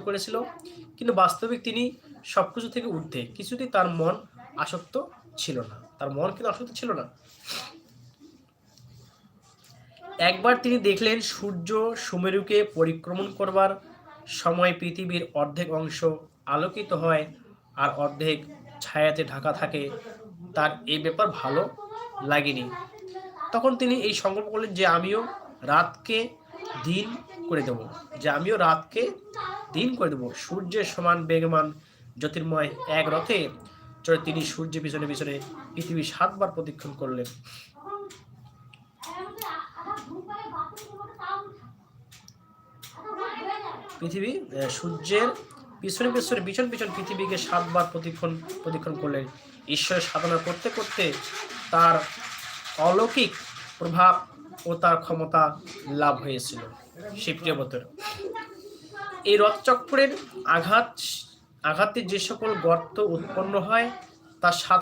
করেছিল, কিন্তু বাস্তবিক তিনি সবকিছু থেকে ঊর্ধ্বে। কিছুতেই তার মন আসক্ত ছিল না। তার মন কিন্তু আসক্ত ছিল না। একবার তিনি দেখলেন সূর্য সুমেরুকে পরিক্রমণ করবার সময় পৃথিবীর অর্ধেক অংশ আলোকিত হয় আর অর্ধেক ছায়াতে ঢাকা থাকে। তার এই ব্যাপার ভালো লাগেনি। তখন তিনি এই সংকল্প করলেন যে আমিও রাতকে দিন করে দেব, সূর্যের সমান বেগমান জ্যোতির্ময় এক রথে চড়ে তিনি সূর্যের পিছনে পিছনে পৃথিবী 7 বার প্রদক্ষিণ করলেন। সূর্যের পিছনে পিছন পৃথিবীকে 7 বার প্রদক্ষিণ করলেন। ঈশ্বরের সাধনা করতে করতে তার অলৌকিক প্রভাব ও তার ক্ষমতা লাভ হয়েছিল। শিবপ্রিয় বন্ধুরা, এই রথচক্রের আঘাতে যে সকল গর্ত উৎপন্ন হয় তা 7